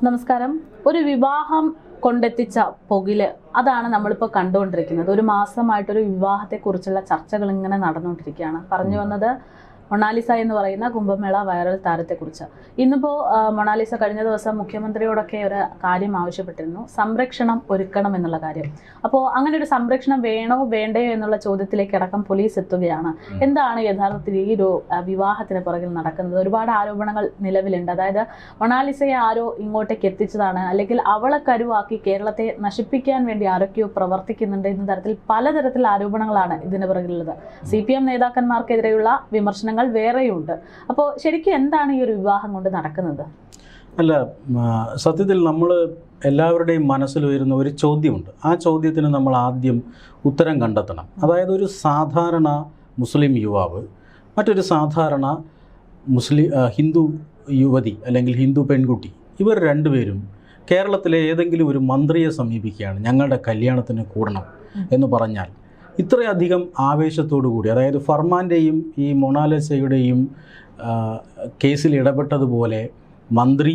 നമസ്കാരം. ഒരു വിവാഹം കൊണ്ടെത്തിച്ച പുകില് അതാണ് നമ്മളിപ്പോൾ കണ്ടുകൊണ്ടിരിക്കുന്നത്. ഒരു മാസമായിട്ടൊരു വിവാഹത്തെക്കുറിച്ചുള്ള ചർച്ചകൾ ഇങ്ങനെ നടന്നുകൊണ്ടിരിക്കുകയാണ്. പറഞ്ഞു വന്നത് മൊണാലിസ എന്ന് പറയുന്ന കുംഭമേള വൈറൽ താരത്തെക്കുറിച്ച്. ഇന്നിപ്പോൾ മൊണാലിസ കഴിഞ്ഞ ദിവസം മുഖ്യമന്ത്രിയോടൊക്കെ ഒരു കാര്യം ആവശ്യപ്പെട്ടിരുന്നു, സംരക്ഷണം ഒരുക്കണം എന്നുള്ള കാര്യം. അപ്പോൾ അങ്ങനെ ഒരു സംരക്ഷണം വേണോ വേണ്ടയോ എന്നുള്ള ചോദ്യത്തിലേക്ക് അടക്കം പോലീസ് എത്തുകയാണ്. എന്താണ് യഥാർത്ഥത്തിൽ ഈ ഒരു വിവാഹത്തിന് പുറകിൽ നടക്കുന്നത്? ഒരുപാട് ആരോപണങ്ങൾ നിലവിലുണ്ട്. അതായത് മൊണാലിസയെ ആരോ ഇങ്ങോട്ടേക്ക് എത്തിച്ചതാണ്, അല്ലെങ്കിൽ അവളെ കരുവാക്കി കേരളത്തെ നശിപ്പിക്കാൻ വേണ്ടി ആരൊക്കെയോ പ്രവർത്തിക്കുന്നുണ്ട് എന്ന തരത്തിൽ പലതരത്തിൽ ആരോപണങ്ങളാണ് ഇതിന് പുറകിലുള്ളത്. CPM നേതാക്കന്മാർക്കെതിരെയുള്ള വിമർശനങ്ങൾ വേറെയുണ്ട്. അപ്പോൾ ശരിക്കും എന്താണ് ഈ ഒരു വിവാഹം കൊണ്ട് നടക്കുന്നത്? അല്ല, സത്യത്തിൽ നമ്മൾ എല്ലാവരുടെയും മനസ്സിൽ വരുന്ന ഒരു ചോദ്യമുണ്ട്. ആ ചോദ്യത്തിന് നമ്മൾ ആദ്യം ഉത്തരം കണ്ടെത്തണം. അതായത് ഒരു സാധാരണ മുസ്ലിം യുവാവ് മറ്റൊരു സാധാരണ ഹിന്ദു യുവതി അല്ലെങ്കിൽ ഹിന്ദു പെൺകുട്ടി, ഇവർ രണ്ടുപേരും കേരളത്തിലെ ഏതെങ്കിലും ഒരു മന്ത്രിയെ സമീപിക്കുകയാണ്, ഞങ്ങളുടെ കല്യാണത്തിന് കൂടണം എന്ന് പറഞ്ഞാൽ ഇത്രയധികം ആവേശത്തോടു കൂടി, അതായത് ഫർമാൻ്റെയും ഈ മൊണാലിസയുടെയും കേസിൽ ഇടപെട്ടതുപോലെ മന്ത്രി,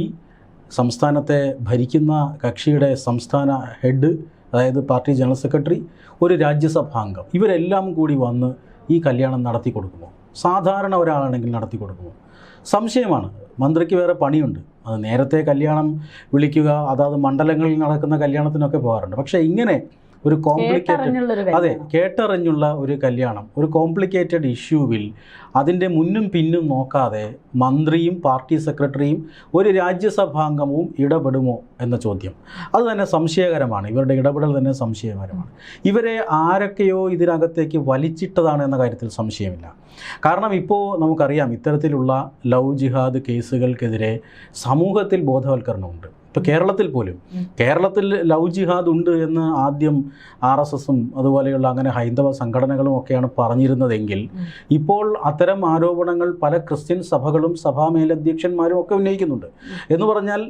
സംസ്ഥാനത്തെ ഭരിക്കുന്ന കക്ഷിയുടെ സംസ്ഥാന ഹെഡ്, അതായത് പാർട്ടി ജനറൽ സെക്രട്ടറി, ഒരു രാജ്യസഭാംഗം, ഇവരെല്ലാം കൂടി വന്ന് ഈ കല്യാണം നടത്തി കൊടുക്കുമോ? സാധാരണ ഒരാളാണെങ്കിൽ നടത്തി കൊടുക്കുമോ? സംശയമാണ്. മന്ത്രിക്ക് വേറെ പണിയുണ്ട്. അത് നേരത്തെ കല്യാണം വിളിക്കുക, അതാത് മണ്ഡലങ്ങളിൽ നടക്കുന്ന കല്യാണത്തിനൊക്കെ പോകാറുണ്ട്. പക്ഷേ ഇങ്ങനെ ഒരു കേട്ടറിഞ്ഞുള്ള ഒരു കല്യാണം, ഒരു കോംപ്ലിക്കേറ്റഡ് ഇഷ്യൂവിൽ അതിൻ്റെ മുന്നും പിന്നും നോക്കാതെ മന്ത്രിയും പാർട്ടി സെക്രട്ടറിയും ഒരു രാജ്യസഭാംഗവും ഇടപെടുമോ എന്ന ചോദ്യം അത് തന്നെ സംശയകരമാണ്. ഇവരുടെ ഇടപെടൽ തന്നെ സംശയകരമാണ്. ഇവരെ ആരൊക്കെയോ ഇതിനകത്തേക്ക് വലിച്ചിട്ടതാണ് എന്ന കാര്യത്തിൽ സംശയമില്ല. കാരണം ഇപ്പോൾ നമുക്കറിയാം, ഇത്തരത്തിലുള്ള ലവ് ജിഹാദ് കേസുകൾക്കെതിരെ സമൂഹത്തിൽ ബോധവൽക്കരണമുണ്ട്. ഇപ്പോൾ കേരളത്തിൽ പോലും, കേരളത്തിൽ ലവ് ജിഹാദ് ഉണ്ട് എന്ന് ആദ്യം RSSും അതുപോലെയുള്ള അങ്ങനെ ഹൈന്ദവ സംഘടനകളും ഒക്കെയാണ് പറഞ്ഞിരുന്നതെങ്കിൽ ഇപ്പോൾ അത്തരം ആരോപണങ്ങൾ പല ക്രിസ്ത്യൻ സഭകളും സഭാ മേലധ്യക്ഷന്മാരും ഒക്കെ ഉന്നയിക്കുന്നുണ്ട്. എന്ന് പറഞ്ഞാൽ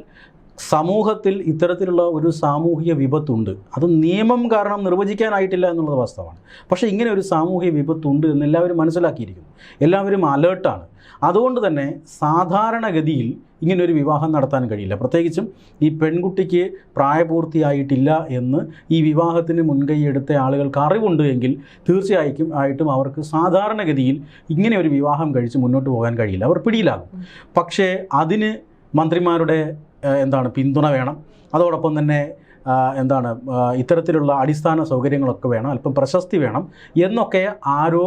സമൂഹത്തിൽ ഇത്തരത്തിലുള്ള ഒരു സാമൂഹിക വിപത്തുണ്ട്. അത് നിയമം കാരണം നിർവചിക്കാനായിട്ടില്ല എന്നുള്ളത് വാസ്തവമാണ്. പക്ഷേ ഇങ്ങനെ ഒരു സാമൂഹിക വിപത്തുണ്ട് എന്ന് എല്ലാവരും മനസ്സിലാക്കിയിരിക്കുന്നു, എല്ലാവരും അലേർട്ടാണ്. അതുകൊണ്ട് തന്നെ സാധാരണഗതിയിൽ ഇങ്ങനൊരു വിവാഹം നടത്താൻ കഴിയില്ല. പ്രത്യേകിച്ചും ഈ പെൺകുട്ടിക്ക് പ്രായപൂർത്തിയായിട്ടില്ല എന്ന് ഈ വിവാഹത്തിന് മുൻകൈയെടുത്ത ആളുകൾക്ക് അറിവുണ്ട് എങ്കിൽ തീർച്ചയായിട്ടും അവർക്ക് സാധാരണഗതിയിൽ ഇങ്ങനെ ഒരു വിവാഹം കഴിച്ച് മുന്നോട്ട് പോകാൻ കഴിയില്ല, അവർ പിടിയിലാകും. പക്ഷേ അതിന് മന്ത്രിമാരുടെ പിന്തുണ വേണം. അതോടൊപ്പം തന്നെ ഇത്തരത്തിലുള്ള അടിസ്ഥാന സൗകര്യങ്ങളൊക്കെ വേണം, അല്പം പ്രശസ്തി വേണം എന്നൊക്കെ ആരോ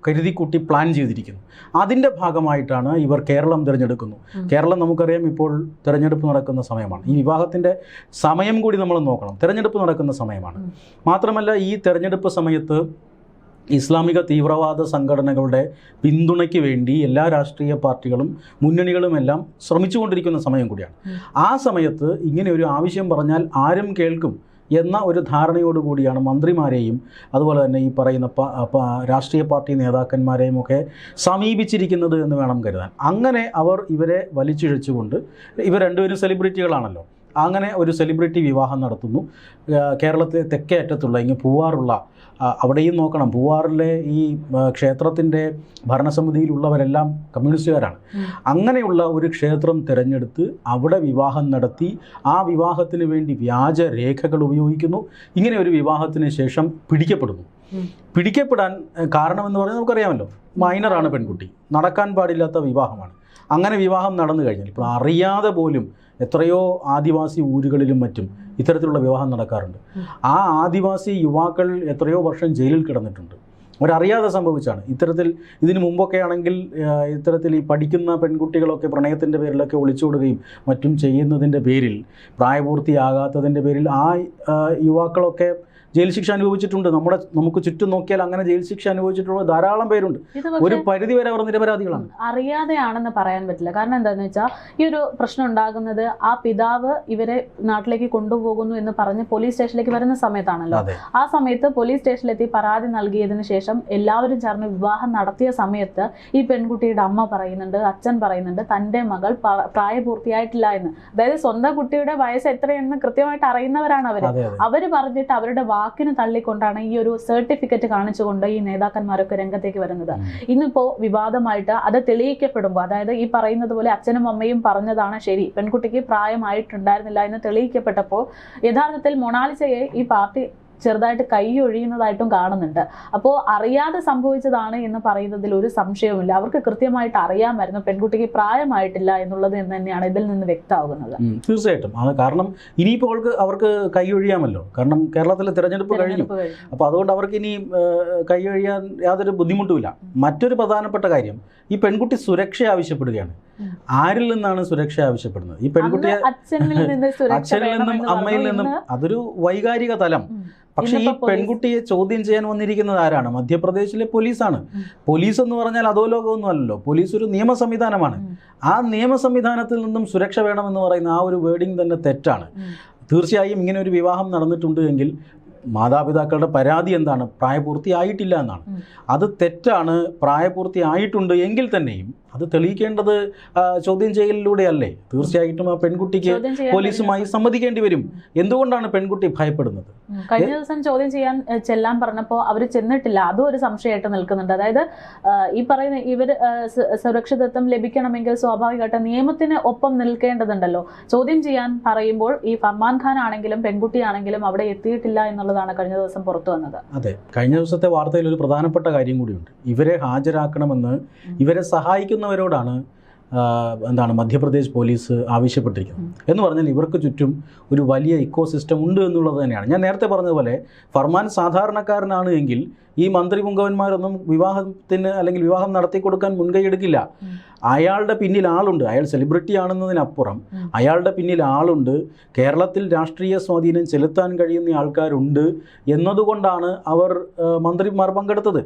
കരുതിക്കൂട്ടി പ്ലാൻ ചെയ്തിരിക്കുന്നു. അതിൻ്റെ ഭാഗമായിട്ടാണ് ഇവർ കേരളം തിരഞ്ഞെടുക്കുന്നു. കേരളം നമുക്കറിയാം ഇപ്പോൾ തിരഞ്ഞെടുപ്പ് നടക്കുന്ന സമയമാണ്. ഈ വിവാഹത്തിൻ്റെ സമയം കൂടി നമ്മൾ നോക്കണം. തിരഞ്ഞെടുപ്പ് നടക്കുന്ന സമയമാണ്. മാത്രമല്ല ഈ തിരഞ്ഞെടുപ്പ് സമയത്ത് ഇസ്ലാമിക തീവ്രവാദ സംഘടനകളുടെ പിന്തുണയ്ക്ക് വേണ്ടി എല്ലാ രാഷ്ട്രീയ പാർട്ടികളും മുന്നണികളുമെല്ലാം ശ്രമിച്ചുകൊണ്ടിരിക്കുന്ന സമയം കൂടിയാണ്. ആ സമയത്ത് ഇങ്ങനെ ഒരു ആവശ്യം പറഞ്ഞാൽ ആരും കേൾക്കും എന്ന ഒരു ധാരണയോടുകൂടിയാണ് മന്ത്രിമാരെയും അതുപോലെ തന്നെ ഈ പറയുന്ന രാഷ്ട്രീയ പാർട്ടി നേതാക്കന്മാരെയും ഒക്കെ സമീപിച്ചിരിക്കുന്നത് എന്ന് വേണം കരുതാൻ. അങ്ങനെ അവർ ഇവരെ വലിച്ചിഴച്ചുകൊണ്ട്, ഇവർ രണ്ടുപേരും സെലിബ്രിറ്റികളാണല്ലോ, അങ്ങനെ ഒരു സെലിബ്രിറ്റി വിവാഹം നടത്തുന്നു. കേരളത്തിലെ തെക്കേ അറ്റത്തുള്ള പൂവാറുള്ള, അവിടെയും നോക്കണം, പൂവാറിലെ ഈ ക്ഷേത്രത്തിൻ്റെ ഭരണസമിതിയിലുള്ളവരെല്ലാം കമ്മ്യൂണിസ്റ്റുകാരാണ്. അങ്ങനെയുള്ള ഒരു ക്ഷേത്രം തിരഞ്ഞെടുത്ത് അവിടെ വിവാഹം നടത്തി ആ വിവാഹത്തിന് വേണ്ടി വ്യാജ രേഖകൾ ഉപയോഗിക്കുന്നു. ഇങ്ങനെ ഒരു വിവാഹത്തിന് ശേഷം പിടിക്കപ്പെടുന്നു. പിടിക്കപ്പെടാൻ കാരണമെന്ന് പറഞ്ഞാൽ നമുക്കറിയാമല്ലോ, മൈനറാണ് പെൺകുട്ടി, നടക്കാൻ പാടില്ലാത്ത വിവാഹമാണ്. അങ്ങനെ വിവാഹം നടന്നു കഴിഞ്ഞാൽ ഇപ്പോൾ അറിയാതെ പോലും എത്രയോ ആദിവാസി ഊരുകളിലും മറ്റും ഇത്തരത്തിലുള്ള വിവാഹം നടക്കാറുണ്ട്. ആ ആദിവാസി യുവാക്കൾ എത്രയോ വർഷം ജയിലിൽ കിടന്നിട്ടുണ്ട്. അവരറിയാതെ സംഭവിച്ചാണ്. ഇതിനു മുമ്പൊക്കെ ആണെങ്കിൽ ഇത്തരത്തിൽ ഈ പഠിക്കുന്ന പെൺകുട്ടികളൊക്കെ പ്രണയത്തിൻ്റെ പേരിലൊക്കെ ഒളിച്ചോടുകയും മറ്റും ചെയ്യുന്നതിൻ്റെ പേരിൽ, പ്രായപൂർത്തിയാകാത്തതിൻ്റെ പേരിൽ ആ യുവാക്കളൊക്കെ ജയിൽ ശിക്ഷ അനുഭവിച്ചിട്ടുണ്ട്. നമുക്ക് ചുറ്റും നോക്കിയാൽ അങ്ങനെ ജയിൽ ശിക്ഷ അനുഭവിച്ചിട്ടുള്ള ധാരാളം പേരുണ്ട്. ഒരു പരിധി വരെ അവർ നിരപരാധികളാണ്. അറിയാതെയാണെന്ന് പറയാൻ പറ്റില്ല. കാരണം എന്താണെന്ന് വെച്ചാൽ ഈ ഒരു പ്രശ്നം ഉണ്ടാകുന്നത് ആ പിതാവ് ഇവരെ നാട്ടിലേക്ക് കൊണ്ടുപോകുന്നു എന്ന് പറഞ്ഞ് പോലീസ് സ്റ്റേഷനിലേക്ക് വരുന്ന സമയത്താണല്ലോ. ആ സമയത്ത് പോലീസ് സ്റ്റേഷനിലെത്തി പരാതി നൽകിയതിനു ശേഷം എല്ലാവരും ചേർന്ന് വിവാഹം നടത്തിയ സമയത്ത് ഈ പെൺകുട്ടിയുടെ അമ്മ പറയുന്നുണ്ട്, അച്ഛൻ പറയുന്നുണ്ട്, തൻ്റെ മകൾ പ്രായപൂർത്തിയായിട്ടില്ല എന്ന്. അതായത് സ്വന്തം കുട്ടിയുടെ വയസ്സ് എത്രയെന്ന് കൃത്യമായിട്ട് അറിയുന്നവരാണ് അവര് പറഞ്ഞിട്ട് അവരുടെ വാക്കിന് തള്ളിക്കൊണ്ടാണ് ഈ ഒരു സർട്ടിഫിക്കറ്റ് കാണിച്ചുകൊണ്ട് ഈ നേതാക്കന്മാരൊക്കെ രംഗത്തേക്ക് വരുന്നത്. ഇന്നിപ്പോ വിവാദമായിട്ട് അത് തെളിയിക്കപ്പെടുമ്പോൾ, അതായത് ഈ പറയുന്നത് പോലെ അച്ഛനും അമ്മയും പറഞ്ഞതാണ് ശരി, പെൺകുട്ടിക്ക് പ്രായമായിട്ടുണ്ടായിരുന്നില്ല എന്ന് തെളിയിക്കപ്പെട്ടപ്പോൾ യഥാർത്ഥത്തിൽ മൊണാലിസയെ ഈ പാർട്ടി ചെറുതായിട്ട് കൈയൊഴിയുന്നതായിട്ടും കാണുന്നുണ്ട്. അപ്പോൾ അറിയാതെ സംഭവിച്ചതാണ് എന്ന് പറയുന്നതിൽ ഒരു സംശയവുമില്ല. അവർക്ക് കൃത്യമായിട്ട് അറിയാമായിരുന്നു പെൺകുട്ടിക്ക് പ്രായമായിട്ടില്ല എന്നുള്ളത് എന്ന് തന്നെയാണ് ഇതിൽ നിന്ന് വ്യക്തമാകുന്നത്. തീർച്ചയായിട്ടും. അത് കാരണം ഇനിയിപ്പോൾ അവർക്ക് കൈയൊഴിയാമല്ലോ. കാരണം കേരളത്തിലെ തിരഞ്ഞെടുപ്പ് കഴിഞ്ഞു. അപ്പോൾ അതുകൊണ്ട് അവർക്ക് ഇനി കൈയൊഴിയാൻ യാതൊരു ബുദ്ധിമുട്ടുമില്ല. മറ്റൊരു പ്രധാനപ്പെട്ട കാര്യം, ഈ പെൺകുട്ടി സുരക്ഷ ആവശ്യപ്പെടുകയാണ്. ആരിൽ നിന്നാണ് സുരക്ഷ ആവശ്യപ്പെടുന്നത്? ഈ പെൺകുട്ടിയെ അച്ഛനിൽ നിന്നും അമ്മയിൽ നിന്നും. അതൊരു വൈകാരിക തലം. പക്ഷേ ഈ പെൺകുട്ടിയെ ചോദ്യം ചെയ്യാൻ വന്നിരിക്കുന്നത് ആരാണ്? മധ്യപ്രദേശിലെ പോലീസാണ്. പോലീസ് എന്ന് പറഞ്ഞാൽ അധോലോകമൊന്നും അല്ലല്ലോ. പോലീസ് ഒരു നിയമ സംവിധാനമാണ്. ആ നിയമ സംവിധാനത്തിൽ നിന്നും സുരക്ഷ വേണമെന്ന് പറയുന്ന ആ ഒരു വേർഡിങ് തന്നെ തെറ്റാണ്. തീർച്ചയായും ഇങ്ങനെ ഒരു വിവാഹം നടന്നിട്ടുണ്ട് എങ്കിൽ മാതാപിതാക്കളുടെ പരാതി എന്താണ്? പ്രായപൂർത്തിയായിട്ടില്ല എന്നാണ്. അത് തെറ്റാണ്. പ്രായപൂർത്തിയായിട്ടുണ്ട് എങ്കിൽ തന്നെയും അത് തെളിയിക്കേണ്ടത് ചോദ്യം ചെയ്യലിലൂടെയല്ലേ? തീർച്ചയായിട്ടും ആ പെൺകുട്ടിക്ക് പോലീസുമായി സമ്മതിക്കേണ്ടി വരും. എന്തുകൊണ്ടാണ് പെൺകുട്ടി ഭയപ്പെടുന്നത്? കഴിഞ്ഞ ദിവസം ചോദ്യം ചെയ്യാൻ ചെല്ലാൻ പറഞ്ഞപ്പോൾ അവർ ചെന്നിട്ടില്ല. അതും ഒരു സംശയമായിട്ട് നിൽക്കുന്നുണ്ട്. അതായത് ഈ പറയുന്ന ഇവർ സുരക്ഷിതത്വം ലഭിക്കണമെങ്കിൽ സ്വാഭാവികമായിട്ട് നിയമത്തിന് ഒപ്പം നിൽക്കേണ്ടതുണ്ടല്ലോ. ചോദ്യം ചെയ്യാൻ പറയുമ്പോൾ ഈ ഫർമാൻ ഖാൻ ആണെങ്കിലും പെൺകുട്ടിയാണെങ്കിലും അവിടെ എത്തിയിട്ടില്ല എന്നുള്ളതാണ് കഴിഞ്ഞ ദിവസം പുറത്തു വന്നത്. അതെ, കഴിഞ്ഞ ദിവസത്തെ വാർത്തയിൽ ഒരു പ്രധാനപ്പെട്ട കാര്യം കൂടിയുണ്ട്. ഇവരെ ഹാജരാക്കണമെന്ന് ഇവരെ സഹായിക്കുന്നവരോടാണ് മധ്യപ്രദേശ് പോലീസ് ആവശ്യപ്പെട്ടിരിക്കുന്നത്. എന്ന് പറഞ്ഞാൽ ഇവർക്ക് ചുറ്റും ഒരു വലിയ ഇക്കോ സിസ്റ്റം ഉണ്ട് എന്നുള്ളത് തന്നെയാണ്. ഞാൻ നേരത്തെ പറഞ്ഞതുപോലെ ഫർമാൻ സാധാരണക്കാരനാണ് എങ്കിൽ ഈ മന്ത്രി പുങ്കവന്മാരൊന്നും വിവാഹത്തിന് അല്ലെങ്കിൽ വിവാഹം നടത്തി കൊടുക്കാൻ മുൻകൈ എടുക്കില്ല. അയാളുടെ പിന്നിൽ ആളുണ്ട്. അയാൾ സെലിബ്രിറ്റി ആണെന്നതിനപ്പുറം അയാളുടെ പിന്നിൽ ആളുണ്ട്. കേരളത്തിൽ രാഷ്ട്രീയ സ്വാധീനം ചെലുത്താൻ കഴിയുന്ന ആൾക്കാരുണ്ട് എന്നതുകൊണ്ടാണ് അവർ മന്ത്രിമാർ പങ്കെടുത്തത്.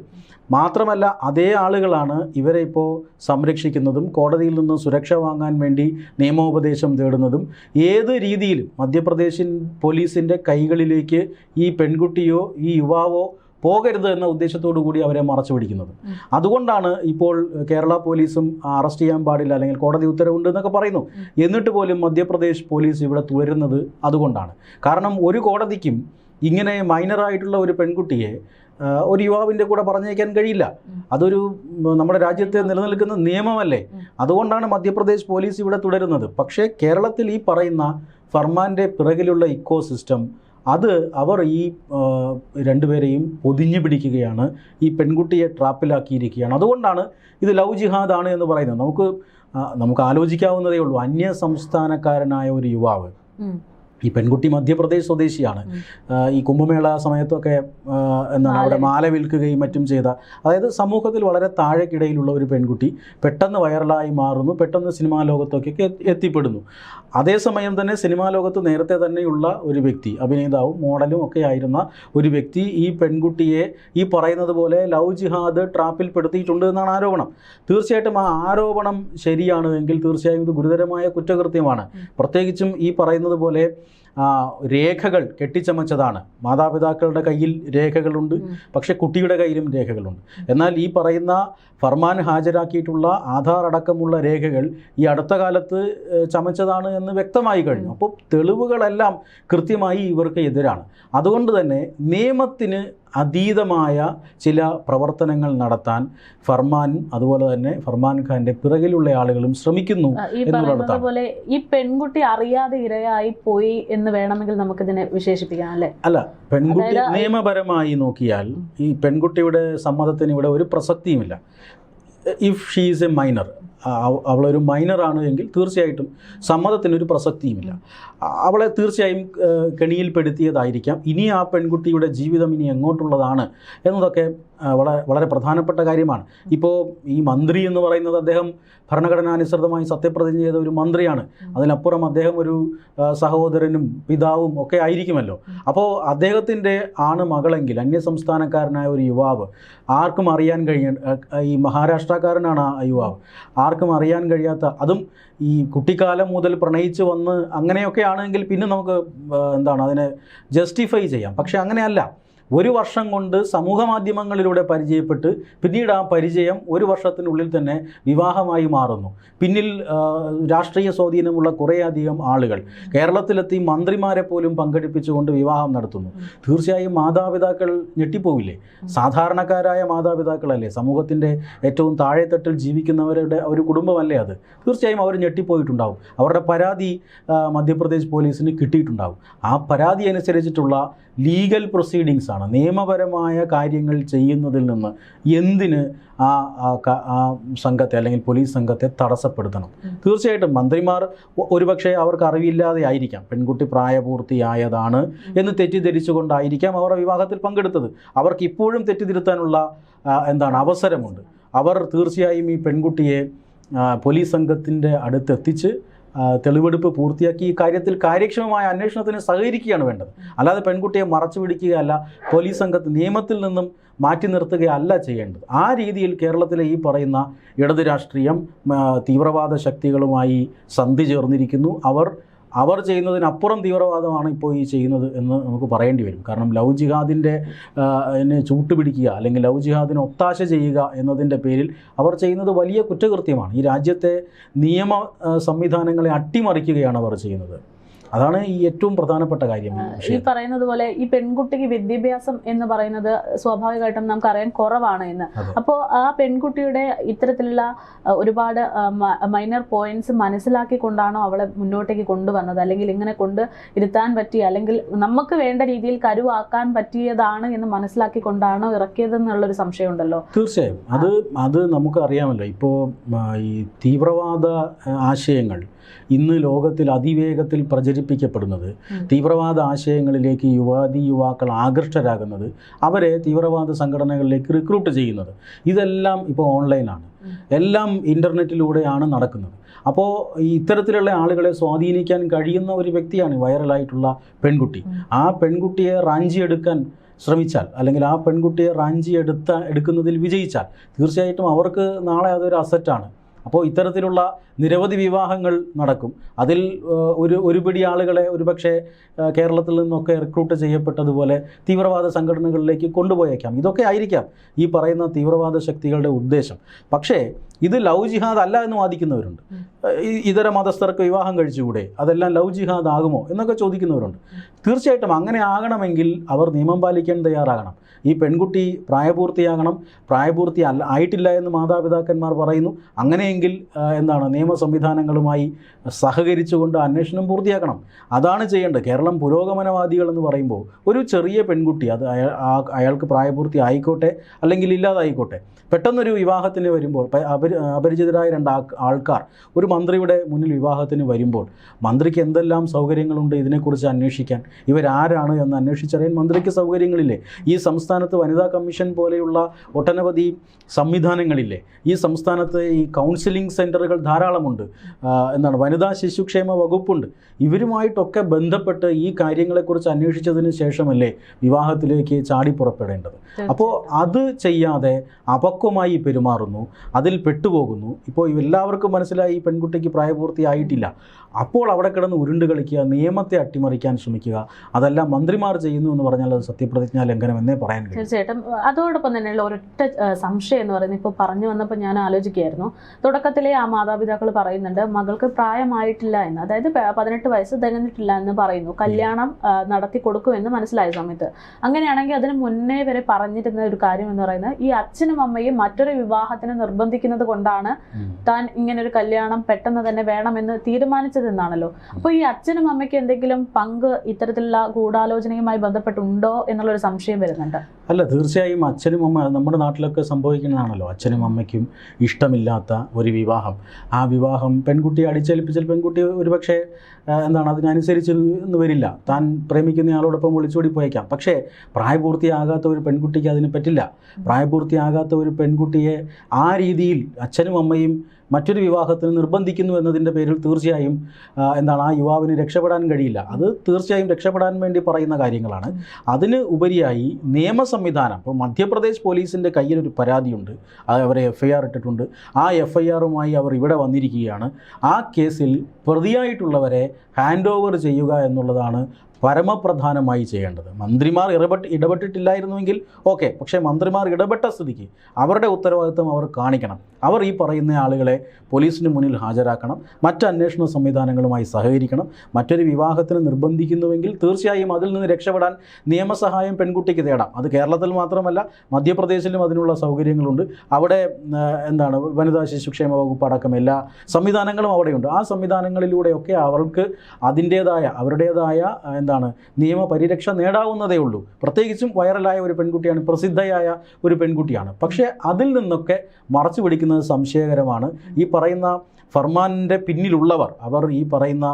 മാത്രമല്ല അതേ ആളുകളാണ് ഇവരെ ഇപ്പോൾ സംരക്ഷിക്കുന്നതും കോടതിയിൽ നിന്ന് സുരക്ഷ വാങ്ങാൻ വേണ്ടി നിയമോപദേശം തേടുന്നതും. ഏത് രീതിയിലും മധ്യപ്രദേശിൻ പോലീസിൻ്റെ കൈകളിലേക്ക് ഈ പെൺകുട്ടിയോ ഈ യുവാവോ പോകരുത് എന്ന ഉദ്ദേശത്തോടു കൂടി അവരെ മറച്ചു പിടിക്കുന്നത്. അതുകൊണ്ടാണ് ഇപ്പോൾ കേരള പോലീസും അറസ്റ്റ് ചെയ്യാൻ പാടില്ല അല്ലെങ്കിൽ കോടതി ഉത്തരവുണ്ട് എന്നൊക്കെ പറയുന്നു. എന്നിട്ട് പോലും മധ്യപ്രദേശ് പോലീസ് ഇവിടെ തുടരുന്നത് അതുകൊണ്ടാണ്. കാരണം ഒരു കോടതിക്കും ഇങ്ങനെ മൈനറായിട്ടുള്ള ഒരു പെൺകുട്ടിയെ ഒരു യുവാവിൻ്റെ കൂടെ പറഞ്ഞേക്കാൻ കഴിയില്ല. അതൊരു നമ്മുടെ രാജ്യത്തെ നിലനിൽക്കുന്ന നിയമമല്ലേ. അതുകൊണ്ടാണ് മധ്യപ്രദേശ് പോലീസ് ഇവിടെ തുടരുന്നത്. പക്ഷേ കേരളത്തിൽ ഈ പറയുന്ന ഫർമാൻ്റെ പിറകിലുള്ള ഇക്കോ സിസ്റ്റം അത് അവർ ഈ രണ്ടുപേരെയും പൊതിഞ്ഞു പിടിക്കുകയാണ്. ഈ പെൺകുട്ടിയെ ട്രാപ്പിലാക്കിയിരിക്കുകയാണ്. അതുകൊണ്ടാണ് ഇത് ലവ് ജിഹാദാണ് എന്ന് പറയുന്നത്. നമുക്ക് ആലോചിക്കാവുന്നതേ ഉള്ളൂ. അന്യ സംസ്ഥാനക്കാരനായ ഒരു യുവാവ്, ഈ പെൺകുട്ടി മധ്യപ്രദേശ് സ്വദേശിയാണ്. ഈ കുംഭമേള സമയത്തൊക്കെ അവിടെ മാല വിൽക്കുകയും മറ്റും ചെയ്ത, അതായത് സമൂഹത്തിൽ വളരെ താഴെക്കിടയിലുള്ള ഒരു പെൺകുട്ടി പെട്ടെന്ന് വൈറലായി മാറുന്നു, പെട്ടെന്ന് സിനിമാ ലോകത്തൊക്കെ എത്തിപ്പെടുന്നു. അതേസമയം തന്നെ സിനിമാ ലോകത്ത് നേരത്തെ തന്നെയുള്ള ഒരു വ്യക്തി, അഭിനേതാവും മോഡലും ഒക്കെ ആയിരുന്ന ഒരു വ്യക്തി ഈ പെൺകുട്ടിയെ ഈ പറയുന്നത് പോലെ ലവ് ജിഹാദ് ട്രാപ്പിൽപ്പെടുത്തിയിട്ടുണ്ട് എന്നാണ് ആരോപണം. തീർച്ചയായിട്ടും ആ ആരോപണം ശരിയാണ് എങ്കിൽ തീർച്ചയായും ഇത് ഗുരുതരമായ കുറ്റകൃത്യമാണ്. പ്രത്യേകിച്ചും ഈ പറയുന്നത് പോലെ രേഖകൾ കെട്ടിച്ചമച്ചതാണ്. മാതാപിതാക്കളുടെ കയ്യിൽ രേഖകളുണ്ട്, പക്ഷേ കുട്ടിയുടെ കയ്യിലും രേഖകളുണ്ട്. എന്നാൽ ഈ പറയുന്ന ഫർമാൻ ഹാജരാക്കിയിട്ടുള്ള ആധാർ അടക്കമുള്ള രേഖകൾ ഈ അടുത്ത കാലത്ത് ചമച്ചതാണ് എന്ന് വ്യക്തമായി കഴിഞ്ഞു. അപ്പോൾ തെളിവുകളെല്ലാം കൃത്യമായി ഇവർക്ക് എതിരാണ്. അതുകൊണ്ട് തന്നെ നിയമത്തിന് അതീതമായ ചില പ്രവർത്തനങ്ങൾ നടത്താൻ ഫർമാനും അതുപോലെ തന്നെ ഫർമാൻ ഖാന്റെ പിറകിലുള്ള ആളുകളും ശ്രമിക്കുന്നു എന്നുള്ളതാണ്. ഈ പെൺകുട്ടി അറിയാതെ ഇരയായി പോയി എന്ന് വേണമെങ്കിൽ നമുക്കിതിനെ വിശേഷിപ്പിക്കാം അല്ലേ? അല്ല, പെൺകുട്ടി നിയമപരമായി നോക്കിയാൽ ഈ പെൺകുട്ടിയുടെ സമ്മതത്തിന് ഇവിടെ ഒരു പ്രസക്തിയുമില്ല. If she is a minor, അവളൊരു മൈനറാണ് എങ്കിൽ തീർച്ചയായിട്ടും സമ്മതത്തിനൊരു പ്രസക്തിയുമില്ല. അവളെ തീർച്ചയായും കെണിയിൽപ്പെടുത്തിയതായിരിക്കാം. ഇനി ആ പെൺകുട്ടിയുടെ ജീവിതം ഇനി എങ്ങോട്ടുള്ളതാണ് എന്നതൊക്കെ വളരെ പ്രധാനപ്പെട്ട കാര്യമാണ്. ഇപ്പോൾ ഈ മന്ത്രി എന്ന് പറയുന്നത് അദ്ദേഹം ഭരണഘടനാനുസൃതമായി സത്യപ്രതിജ്ഞ ചെയ്ത ഒരു മന്ത്രിയാണ്. അതിനപ്പുറം അദ്ദേഹം ഒരു സഹോദരനും പിതാവും ഒക്കെ ആയിരിക്കുമല്ലോ. അപ്പോൾ അദ്ദേഹത്തിൻ്റെ ആണ് മകളെങ്കിൽ അന്യസംസ്ഥാനക്കാരനായ ഒരു യുവാവ്, ആർക്കും അറിയാൻ ഈ മഹാരാഷ്ട്രക്കാരനാണ് ആ യുവാവ്, ആർക്കും അറിയാൻ കഴിയാത്ത, അതും ഈ കുട്ടിക്കാലം മുതൽ പ്രണയിച്ച് വന്ന് അങ്ങനെയൊക്കെ ആണെങ്കിൽ പിന്നെ നമുക്ക് അതിനെ ജസ്റ്റിഫൈ ചെയ്യാം. പക്ഷെ അങ്ങനെയല്ല. 1 വർഷം കൊണ്ട് സമൂഹ മാധ്യമങ്ങളിലൂടെ പരിചയപ്പെട്ട് പിന്നീട് ആ പരിചയം 1 വർഷത്തിനുള്ളിൽ തന്നെ വിവാഹമായി മാറുന്നു. പിന്നിൽ രാഷ്ട്രീയ സ്വാധീനമുള്ള കുറേയധികം ആളുകൾ കേരളത്തിലെത്തി മന്ത്രിമാരെ പോലും പങ്കെടുപ്പിച്ചുകൊണ്ട് വിവാഹം നടത്തുന്നു. തീർച്ചയായും മാതാപിതാക്കൾ ഞെട്ടിപ്പോവില്ലേ? സാധാരണക്കാരായ മാതാപിതാക്കളല്ലേ, സമൂഹത്തിൻ്റെ ഏറ്റവും താഴെത്തട്ടിൽ ജീവിക്കുന്നവരുടെ ഒരു കുടുംബമല്ലേ അത്? തീർച്ചയായും അവർ ഞെട്ടിപ്പോയിട്ടുണ്ടാവും. അവരുടെ പരാതി മധ്യപ്രദേശ് പോലീസിന് കിട്ടിയിട്ടുണ്ടാവും. ആ പരാതി അനുസരിച്ചിട്ടുള്ള ലീഗൽ പ്രൊസീഡിങ്സ് ആണ്, നിയമപരമായ കാര്യങ്ങൾ ചെയ്യുന്നതിൽ നിന്ന് എന്തിന് ആ സംഘത്തെ അല്ലെങ്കിൽ പോലീസ് സംഘത്തെ തടസ്സപ്പെടുത്തണം? തീർച്ചയായിട്ടും മന്ത്രിമാർ ഒരുപക്ഷെ അവർക്ക് അറിവില്ലാതെ ആയിരിക്കാം, പെൺകുട്ടി പ്രായപൂർത്തിയായതാണ് എന്ന് തെറ്റിദ്ധരിച്ചുകൊണ്ടായിരിക്കാം അവർ വിവാഹത്തിൽ പങ്കെടുത്തത്. അവർക്ക് ഇപ്പോഴും തെറ്റിദ്ധരുത്താനുള്ള അവസരമുണ്ട്. അവർ തീർച്ചയായും ഈ പെൺകുട്ടിയെ പോലീസ് സംഘത്തിൻ്റെ അടുത്തെത്തിച്ച് തെളിവെടുപ്പ് പൂർത്തിയാക്കി ഈ കാര്യത്തിൽ കാര്യക്ഷമമായ അന്വേഷണത്തിന് സഹകരിക്കുകയാണ് വേണ്ടത്. അല്ലാതെ പെൺകുട്ടിയെ മറച്ചു പിടിക്കുകയല്ല, പോലീസ് സംഘത്തെ നിയമത്തിൽ നിന്നും മാറ്റി നിർത്തുകയല്ല ചെയ്യേണ്ടത്. ആ രീതിയിൽ കേരളത്തിലെ ഈ പറയുന്ന ഇടത് രാഷ്ട്രീയം തീവ്രവാദ ശക്തികളുമായി സന്ധി ചേർന്നിരിക്കുന്നു. അവർ ചെയ്യുന്നതിനപ്പുറം തീവ്രവാദമാണ് ഇപ്പോൾ ഈ ചെയ്യുന്നത് എന്ന് നമുക്ക് പറയേണ്ടി വരും. കാരണം ലവ് ജിഹാദിൻ്റെ ചൂട്ടുപിടിക്കുക അല്ലെങ്കിൽ ലവ് ജിഹാദിന് ഒത്താശ ചെയ്യുക എന്നതിൻ്റെ പേരിൽ അവർ ചെയ്യുന്നത് വലിയ കുറ്റകൃത്യമാണ്. ഈ രാജ്യത്തെ നിയമ സംവിധാനങ്ങളെ അട്ടിമറിക്കുകയാണ് അവർ ചെയ്യുന്നത്. അതാണ് ഈ ഏറ്റവും പ്രധാനപ്പെട്ട കാര്യം. ഈ പറയുന്നത് പോലെ ഈ പെൺകുട്ടിക്ക് വിദ്യാഭ്യാസം എന്ന് പറയുന്നത് സ്വാഭാവികമായിട്ടും നമുക്കറിയാൻ കുറവാണ് എന്ന്. അപ്പോൾ ആ പെൺകുട്ടിയുടെ ഇത്തരത്തിലുള്ള ഒരുപാട് മൈനർ പോയിന്റ്സ് മനസ്സിലാക്കിക്കൊണ്ടാണോ അവളെ മുന്നോട്ടേക്ക് കൊണ്ടുവന്നത്, അല്ലെങ്കിൽ ഇങ്ങനെ കൊണ്ട് ഇരുത്താൻ പറ്റിയ, അല്ലെങ്കിൽ നമുക്ക് വേണ്ട രീതിയിൽ കരുവാക്കാൻ പറ്റിയതാണ് എന്ന് മനസ്സിലാക്കിക്കൊണ്ടാണോ ഇറക്കിയതെന്നുള്ളൊരു സംശയമുണ്ടല്ലോ. തീർച്ചയായും അത് നമുക്കറിയാമല്ലോ. ഇപ്പോൾ ഈ തീവ്രവാദ ആശയങ്ങൾ ഇന്ന് ലോകത്തിൽ അതിവേഗത്തിൽ പ്രചരിപ്പിക്കപ്പെടുന്നത്, തീവ്രവാദ ആശയങ്ങളിലേക്ക് യുവാക്കൾ ആകൃഷ്ടരാകുന്നത്, അവരെ തീവ്രവാദ സംഘടനകളിലേക്ക് റിക്രൂട്ട് ചെയ്യുന്നത്, ഇതെല്ലാം ഇപ്പോൾ ഓൺലൈനാണ്, എല്ലാം ഇൻ്റർനെറ്റിലൂടെയാണ് നടക്കുന്നത്. അപ്പോൾ ഇത്തരത്തിലുള്ള ആളുകളെ സ്വാധീനിക്കാൻ കഴിയുന്ന ഒരു വ്യക്തിയാണ് വൈറലായിട്ടുള്ള പെൺകുട്ടി. ആ പെൺകുട്ടിയെ റാഞ്ചിയെടുക്കാൻ ശ്രമിച്ചാൽ, അല്ലെങ്കിൽ ആ പെൺകുട്ടിയെ എടുക്കുന്നതിൽ വിജയിച്ചാൽ തീർച്ചയായിട്ടും അവർക്ക് നാളെ അതൊരു അസറ്റാണ്. അപ്പോൾ ഇത്തരത്തിലുള്ള നിരവധി വിവാഹങ്ങൾ നടക്കും. അതിൽ ഒരു പിടി ആളുകളെ ഒരുപക്ഷെ കേരളത്തിൽ നിന്നൊക്കെ റിക്രൂട്ട് ചെയ്യപ്പെട്ടതുപോലെ തീവ്രവാദ സംഘടനകളിലേക്ക് കൊണ്ടുപോയേക്കാം. ഇതൊക്കെ ആയിരിക്കാം ഈ പറയുന്ന തീവ്രവാദ ശക്തികളുടെ ഉദ്ദേശം. പക്ഷേ ഇത് ലവ് ജിഹാദ് അല്ല എന്ന് വാദിക്കുന്നവരുണ്ട്. ഇതര മതസ്ഥർക്ക് വിവാഹം കഴിച്ചുകൂടെ, അതെല്ലാം ലവ് ജിഹാദ് ആകുമോ എന്നൊക്കെ ചോദിക്കുന്നവരുണ്ട്. തീർച്ചയായിട്ടും അങ്ങനെ ആകണമെങ്കിൽ അവർ നിയമം പാലിക്കാൻ തയ്യാറാകണം. ഈ പെൺകുട്ടി പ്രായപൂർത്തിയാകണം. ആയിട്ടില്ല എന്ന് മാതാപിതാക്കന്മാർ പറയുന്നു. അങ്ങനെയെങ്കിൽ നിയമ സംവിധാനങ്ങളുമായി സഹകരിച്ചുകൊണ്ട് അന്വേഷണം പൂർത്തിയാക്കണം. അതാണ് ചെയ്യേണ്ടത്. കേരളം പുരോഗമനവാദികൾ എന്ന് പറയുമ്പോൾ ഒരു ചെറിയ പെൺകുട്ടി, അത് അയാൾക്ക് പ്രായപൂർത്തി ആയിക്കോട്ടെ അല്ലെങ്കിൽ ഇല്ലാതായിക്കോട്ടെ, പെട്ടെന്നൊരു വിവാഹത്തിന് വരുമ്പോൾ അപരിചിതരായ 2 ആൾക്കാർ ഒരു മന്ത്രിയുടെ മുന്നിൽ വിവാഹത്തിന് വരുമ്പോൾ മന്ത്രിക്ക് എന്തെല്ലാം സൗകര്യങ്ങളുണ്ട് ഇതിനെക്കുറിച്ച് അന്വേഷിക്കാൻ? ഇവരാരാണ് എന്ന് അന്വേഷിച്ചറിയാൻ മന്ത്രിക്ക് സൗകര്യങ്ങളില്ലേ? ഈ സംസ്ഥാനത്ത് വനിതാ കമ്മീഷൻ പോലെയുള്ള ഒട്ടനവധി സംവിധാനങ്ങളില്ലേ? ഈ സംസ്ഥാനത്ത് ഈ കൗൺസിലിംഗ് സെൻ്ററുകൾ ധാരാളമുണ്ട്. വനിതാ ശിശുക്ഷേമ വകുപ്പുണ്ട്. ഇവരുമായിട്ടൊക്കെ ബന്ധപ്പെട്ട് ഈ കാര്യങ്ങളെക്കുറിച്ച് അന്വേഷിച്ചതിന് ശേഷമല്ലേ വിവാഹത്തിലേക്ക് ചാടി പുറപ്പെടേണ്ടത്. അപ്പോൾ അത് ചെയ്യാതെ അപക്വമായി പെരുമാറുന്നു, അതിൽ പെട്ടുപോകുന്നു. ഇപ്പോൾ എല്ലാവർക്കും മനസ്സിലായി ഈ പെൺകുട്ടിക്ക് പ്രായപൂർത്തിയായിട്ടില്ല. അപ്പോൾ അവിടെ കിടന്ന് ഉരുണ്ട് കളിക്കുക, നിയമത്തെ അട്ടിമറിക്കാൻ ശ്രമിക്കുക, അതെല്ലാം മന്ത്രിമാർ ചെയ്യുന്നു എന്ന് പറഞ്ഞാൽ അത് സത്യപ്രതിജ്ഞാ ലംഘനം എന്നേ പറയാൻ കഴിയും. തീർച്ചയായിട്ടും. അതോടൊപ്പം തന്നെയുള്ള ഒരൊറ്റ സംശയം എന്ന് പറയുന്നത്, ഇപ്പോൾ പറഞ്ഞു വന്നപ്പോൾ ഞാൻ ആലോചിക്കുകയായിരുന്നു, തുടക്കത്തിലെ ആ മാതാപിതാക്കൾ പറയുന്നുണ്ട് മകൾക്ക് പ്രായമായിട്ടില്ല എന്ന്, അതായത് 18 വയസ്സ് തികഞ്ഞിട്ടില്ല എന്ന് പറയുന്നു. കല്യാണം നടത്തി കൊടുക്കുമെന്ന് മനസ്സിലായ സമയത്ത്. അങ്ങനെയാണെങ്കിൽ അതിന് മുന്നേ വരെ പറഞ്ഞിരുന്ന ഒരു കാര്യം എന്ന് പറയുന്നത്, ഈ അച്ഛനും അമ്മയും മറ്റൊരു വിവാഹത്തിന് നിർബന്ധിക്കുന്നത് കൊണ്ടാണ് താൻ ഇങ്ങനൊരു കല്യാണം പെട്ടെന്ന് തന്നെ വേണമെന്ന് തീരുമാനിച്ചതെന്നാണല്ലോ. അപ്പോൾ ഈ അച്ഛനും അമ്മയ്ക്ക് എന്തെങ്കിലും പങ്ക് ഇത്തരത്തിലുള്ള ഗൂഢാലോചനയുമായി ബന്ധപ്പെട്ടുണ്ടോ എന്നുള്ളൊരു സംശയം വരുന്നുണ്ട്. അല്ല, തീർച്ചയായും അച്ഛനും അമ്മ നമ്മുടെ നാട്ടിലൊക്കെ സംഭവിക്കുന്നതാണല്ലോ. അച്ഛനും അമ്മയ്ക്കും ഇഷ്ടമില്ലാത്ത ഒരു വിവാഹം, ആ വിവാഹം പെൺകുട്ടിയെ അടിച്ചേൽപ്പിച്ചാൽ പെൺകുട്ടി ഒരുപക്ഷെ അതിനനുസരിച്ച് എന്ന് വരില്ല. താൻ പ്രേമിക്കുന്നയാളോടൊപ്പം ഒളിച്ചോടി പോയേക്കാം. പക്ഷേ പ്രായപൂർത്തിയാകാത്ത ഒരു പെൺകുട്ടിക്ക് അതിന് പറ്റില്ല. പ്രായപൂർത്തിയാകാത്ത ഒരു പെൺകുട്ടിയെ ആ രീതിയിൽ അച്ഛനും അമ്മയും മറ്റൊരു വിവാഹത്തിന് നിർബന്ധിക്കുന്നു എന്നതിൻ്റെ പേരിൽ തീർച്ചയായും ആ യുവാവിന് രക്ഷപ്പെടാൻ കഴിയില്ല. അത് തീർച്ചയായും രക്ഷപ്പെടാൻ വേണ്ടി പറയുന്ന കാര്യങ്ങളാണ്. അതിന് ഉപരിയായി നിയമ സംവിധാനം, ഇപ്പോൾ മധ്യപ്രദേശ് പോലീസിൻ്റെ കയ്യിലൊരു പരാതിയുണ്ട്, അവരെ FIR ഇട്ടിട്ടുണ്ട്. ആ FIRുമായി അവർ ഇവിടെ വന്നിരിക്കുകയാണ്. ആ കേസിൽ പ്രതിയായിട്ടുള്ളവരെ ഹാൻഡ് ഓവർ ചെയ്യുക എന്നുള്ളതാണ് പരമപ്രധാനമായി ചെയ്യേണ്ടത്. മന്ത്രിമാർ ഇടപെട്ടിട്ടില്ലായിരുന്നുവെങ്കിൽ ഓക്കെ, പക്ഷേ മന്ത്രിമാർ ഇടപെട്ട സ്ഥിതിക്ക് അവരുടെ ഉത്തരവാദിത്വം അവർ കാണിക്കണം. അവർ ഈ പറയുന്ന ആളുകളെ പോലീസിന് മുന്നിൽ ഹാജരാക്കണം, മറ്റ് അന്വേഷണ സംവിധാനങ്ങളുമായി സഹകരിക്കണം. മറ്റൊരു വിവാഹത്തിന് നിർബന്ധിക്കുന്നുവെങ്കിൽ തീർച്ചയായും അതിൽ നിന്ന് രക്ഷപ്പെടാൻ നിയമസഹായം പെൺകുട്ടിക്ക് തേടാം. അത് കേരളത്തിൽ മാത്രമല്ല, മധ്യപ്രദേശിലും അതിനുള്ള സൗകര്യങ്ങളുണ്ട്. അവിടെ വനിതാ ശിശുക്ഷേമ വകുപ്പ് അടക്കം എല്ലാ സംവിധാനങ്ങളും അവിടെയുണ്ട്. ആ സംവിധാനങ്ങളിലൂടെയൊക്കെ അവർക്ക് അവരുടേതായ നിയമപരിരക്ഷ നേടാവുന്നതേ ഉള്ളൂ. പ്രത്യേകിച്ചും വൈറലായ ഒരു പെൺകുട്ടിയാണ്, പ്രസിദ്ധയായ ഒരു പെൺകുട്ടിയാണ്. പക്ഷേ അതിൽ നിന്നൊക്കെ മറച്ചു പിടിക്കുന്നത് സംശയകരമാണ്. ഈ പറയുന്ന ഫർമാനിൻ്റെ പിന്നിലുള്ളവർ അവർ ഈ പറയുന്ന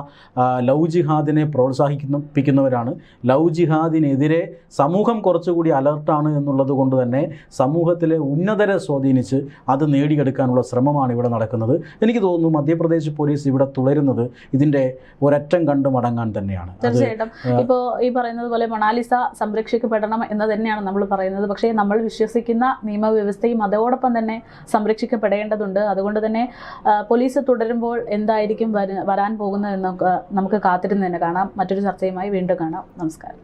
ലവ് ജിഹാദിനെ പ്രോത്സാഹിപ്പിക്കുന്നവരാണ്. ലവ് ജിഹാദിനെതിരെ സമൂഹം കുറച്ചുകൂടി അലർട്ടാണ് എന്നുള്ളത് കൊണ്ട് തന്നെ സമൂഹത്തിലെ ഉന്നതരെ സ്വാധീനിച്ച് അത് നേടിയെടുക്കാനുള്ള ശ്രമമാണ് ഇവിടെ നടക്കുന്നത്. എനിക്ക് തോന്നുന്നു മധ്യപ്രദേശ് പോലീസ് ഇവിടെ തുടരുന്നത് ഇതിൻ്റെ ഒരറ്റം കണ്ടു മടങ്ങാൻ തന്നെയാണ്. തീർച്ചയായിട്ടും ഇപ്പോൾ ഈ പറയുന്നത് പോലെ മൊണാലിസ സംരക്ഷിക്കപ്പെടണം എന്ന് തന്നെയാണ് നമ്മൾ പറയുന്നത്. പക്ഷേ നമ്മൾ വിശ്വസിക്കുന്ന നിയമവ്യവസ്ഥയും അതോടൊപ്പം തന്നെ സംരക്ഷിക്കപ്പെടേണ്ടതുണ്ട്. അതുകൊണ്ട് തന്നെ പോലീസ് തുടരുമ്പോൾ എന്തായിരിക്കും വരാൻ പോകുന്നതെന്നൊക്കെ നമുക്ക് കാത്തിരുന്ന് തന്നെ കാണാം. മറ്റൊരു ചർച്ചയുമായി വീണ്ടും കാണാം. നമസ്കാരം.